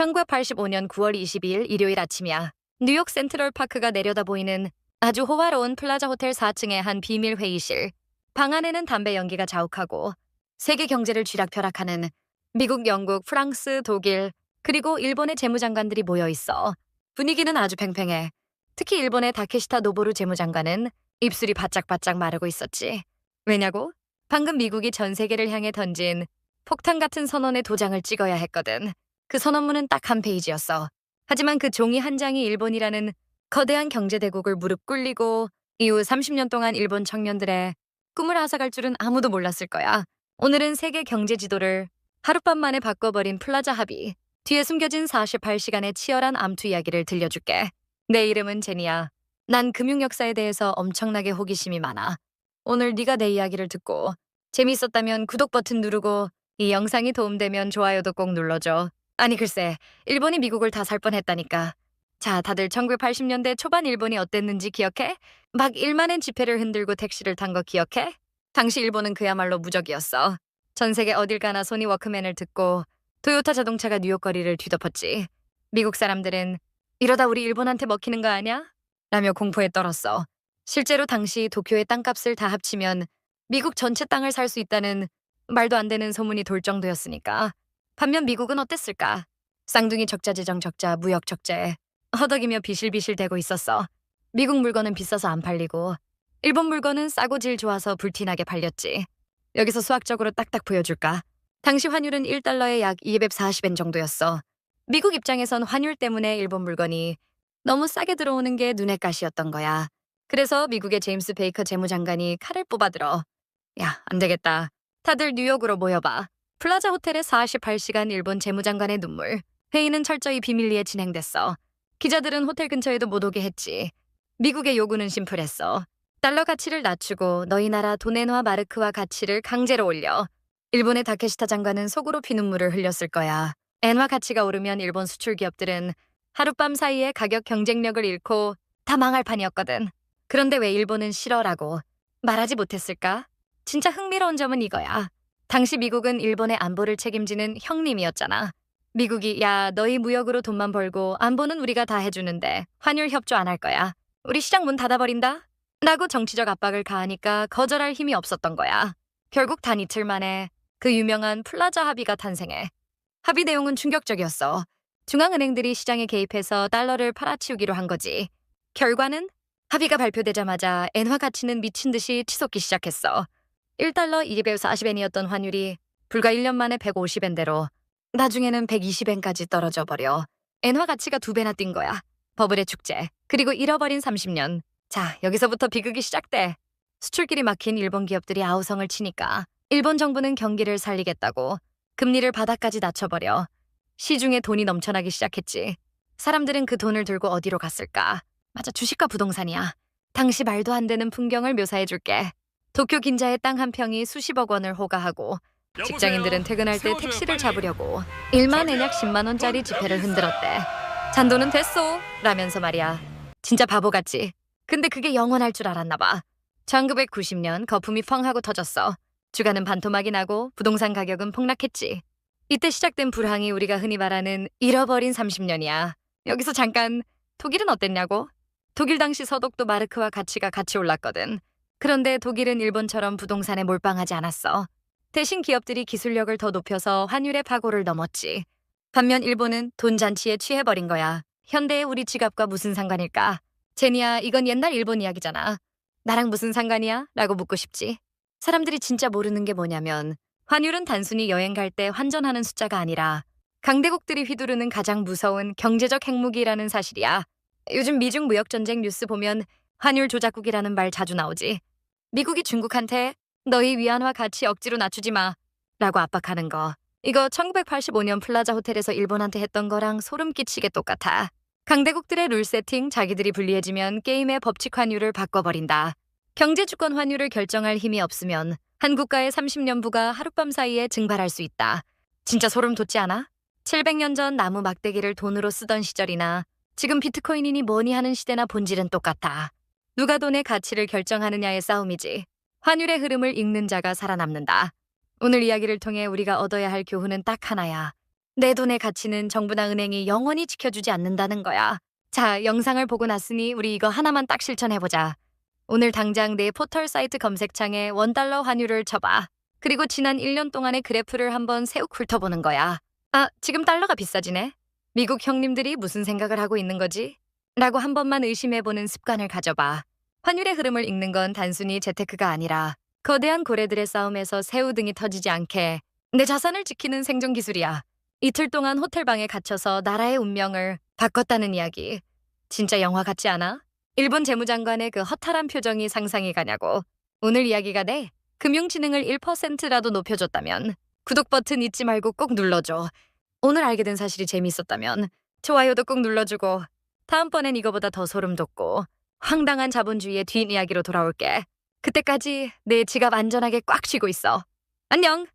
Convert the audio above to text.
1985년 9월 22일 일요일 아침이야. 뉴욕 센트럴 파크가 내려다 보이는 아주 호화로운 플라자 호텔 4층의 한 비밀 회의실. 방 안에는 담배 연기가 자욱하고 세계 경제를 쥐락펴락하는 미국, 영국, 프랑스, 독일, 그리고 일본의 재무장관들이 모여 있어. 분위기는 아주 팽팽해. 특히 일본의 다케시타 노보루 재무장관은 입술이 바짝바짝 마르고 있었지. 왜냐고? 방금 미국이 전 세계를 향해 던진 폭탄 같은 선언의 도장을 찍어야 했거든. 그 선언문은 딱 한 페이지였어. 하지만 그 종이 한 장이 일본이라는 거대한 경제대국을 무릎 꿇리고 이후 30년 동안 일본 청년들의 꿈을 앗아갈 줄은 아무도 몰랐을 거야. 오늘은 세계 경제 지도를 하룻밤 만에 바꿔버린 플라자 합의. 뒤에 숨겨진 48시간의 치열한 암투 이야기를 들려줄게. 내 이름은 제니야. 난 금융 역사에 대해서 엄청나게 호기심이 많아. 오늘 네가 내 이야기를 듣고 재미있었다면 구독 버튼 누르고 이 영상이 도움되면 좋아요도 꼭 눌러줘. 아니 글쎄, 일본이 미국을 다 살 뻔했다니까. 자, 다들 1980년대 초반 일본이 어땠는지 기억해? 막 1만엔 지폐를 흔들고 택시를 탄 거 기억해? 당시 일본은 그야말로 무적이었어. 전 세계 어딜 가나 소니 워크맨을 듣고 토요타 자동차가 뉴욕 거리를 뒤덮었지. 미국 사람들은 이러다 우리 일본한테 먹히는 거 아냐? 라며 공포에 떨었어. 실제로 당시 도쿄의 땅값을 다 합치면 미국 전체 땅을 살 수 있다는 말도 안 되는 소문이 돌 정도였으니까. 반면 미국은 어땠을까? 쌍둥이 적자 재정 적자, 무역 적자에 허덕이며 비실비실 대고 있었어. 미국 물건은 비싸서 안 팔리고 일본 물건은 싸고 질 좋아서 불티나게 팔렸지. 여기서 수학적으로 딱딱 보여줄까? 당시 환율은 1달러에 약 240엔 정도였어. 미국 입장에선 환율 때문에 일본 물건이 너무 싸게 들어오는 게 눈에 가시였던 거야. 그래서 미국의 제임스 베이커 재무장관이 칼을 뽑아들어. 야, 안 되겠다. 다들 뉴욕으로 모여봐. 플라자 호텔의 48시간 일본 재무장관의 눈물. 회의는 철저히 비밀리에 진행됐어. 기자들은 호텔 근처에도 못 오게 했지. 미국의 요구는 심플했어. 달러 가치를 낮추고 너희 나라 돈엔화 마르크화 가치를 강제로 올려. 일본의 다케시타 장관은 속으로 피눈물을 흘렸을 거야. 엔화 가치가 오르면 일본 수출 기업들은 하룻밤 사이에 가격 경쟁력을 잃고 다 망할 판이었거든. 그런데 왜 일본은 싫어라고 말하지 못했을까? 진짜 흥미로운 점은 이거야. 당시 미국은 일본의 안보를 책임지는 형님이었잖아. 미국이 야, 너희 무역으로 돈만 벌고 안보는 우리가 다 해주는데 환율 협조 안 할 거야. 우리 시장 문 닫아버린다? 라고 정치적 압박을 가하니까 거절할 힘이 없었던 거야. 결국 단 이틀 만에 그 유명한 플라자 합의가 탄생해. 합의 내용은 충격적이었어. 중앙은행들이 시장에 개입해서 달러를 팔아치우기로 한 거지. 결과는 합의가 발표되자마자 엔화 가치는 미친 듯이 치솟기 시작했어. 1달러 240엔이었던 환율이 불과 1년 만에 150엔대로, 나중에는 120엔까지 떨어져 버려. 엔화 가치가 2배나 뛴 거야. 버블의 축제, 그리고 잃어버린 30년. 자, 여기서부터 비극이 시작돼. 수출길이 막힌 일본 기업들이 아우성을 치니까 일본 정부는 경기를 살리겠다고 금리를 바닥까지 낮춰버려. 시중에 돈이 넘쳐나기 시작했지. 사람들은 그 돈을 들고 어디로 갔을까? 맞아, 주식과 부동산이야. 당시 말도 안 되는 풍경을 묘사해줄게. 도쿄 긴자의 땅 한 평이 수십억 원을 호가하고 직장인들은 퇴근할 때 택시를 잡으려고 1만 엔 약 10만 원짜리 지폐를 흔들었대. 잔돈은 됐소 라면서 말이야. 진짜 바보 같지? 근데 그게 영원할 줄 알았나 봐. 1990년 거품이 펑 하고 터졌어. 주가는 반토막이 나고 부동산 가격은 폭락했지. 이때 시작된 불황이 우리가 흔히 말하는 잃어버린 30년이야. 여기서 잠깐, 독일은 어땠냐고? 독일 당시 서독도 마르크와 가치가 같이 올랐거든. 그런데 독일은 일본처럼 부동산에 몰빵하지 않았어. 대신 기업들이 기술력을 더 높여서 환율의 파고를 넘었지. 반면 일본은 돈 잔치에 취해버린 거야. 현대의 우리 지갑과 무슨 상관일까? 제니야, 이건 옛날 일본 이야기잖아. 나랑 무슨 상관이야? 라고 묻고 싶지. 사람들이 진짜 모르는 게 뭐냐면 환율은 단순히 여행 갈 때 환전하는 숫자가 아니라 강대국들이 휘두르는 가장 무서운 경제적 핵무기라는 사실이야. 요즘 미중 무역전쟁 뉴스 보면 환율 조작국이라는 말 자주 나오지. 미국이 중국한테 너희 위안화 가치 억지로 낮추지 마 라고 압박하는 거. 이거 1985년 플라자 호텔에서 일본한테 했던 거랑 소름 끼치게 똑같아. 강대국들의 룰 세팅, 자기들이 불리해지면 게임의 법칙 환율을 바꿔버린다. 경제 주권 환율을 결정할 힘이 없으면 한 국가의 30년 부가 하룻밤 사이에 증발할 수 있다. 진짜 소름 돋지 않아? 700년 전 나무 막대기를 돈으로 쓰던 시절이나 지금 비트코인이니 뭐니 하는 시대나 본질은 똑같아. 누가 돈의 가치를 결정하느냐의 싸움이지. 환율의 흐름을 읽는 자가 살아남는다. 오늘 이야기를 통해 우리가 얻어야 할 교훈은 딱 하나야. 내 돈의 가치는 정부나 은행이 영원히 지켜주지 않는다는 거야. 자, 영상을 보고 났으니 우리 이거 하나만 딱 실천해보자. 오늘 당장 내 포털 사이트 검색창에 $1 환율을 쳐봐. 그리고 지난 1년 동안의 그래프를 한번 새우 훑어보는 거야. 아, 지금 달러가 비싸지네. 미국 형님들이 무슨 생각을 하고 있는 거지? 라고 한 번만 의심해보는 습관을 가져봐. 환율의 흐름을 읽는 건 단순히 재테크가 아니라 거대한 고래들의 싸움에서 새우 등이 터지지 않게 내 자산을 지키는 생존 기술이야. 이틀 동안 호텔방에 갇혀서 나라의 운명을 바꿨다는 이야기. 진짜 영화 같지 않아? 일본 재무장관의 그 허탈한 표정이 상상이 가냐고. 오늘 이야기가 내 금융지능을 1%라도 높여줬다면 구독 버튼 잊지 말고 꼭 눌러줘. 오늘 알게 된 사실이 재미있었다면 좋아요도 꼭 눌러주고 다음번엔 이거보다 더 소름 돋고 황당한 자본주의의 뒷이야기로 돌아올게. 그때까지 내 지갑 안전하게 꽉 쥐고 있어. 안녕!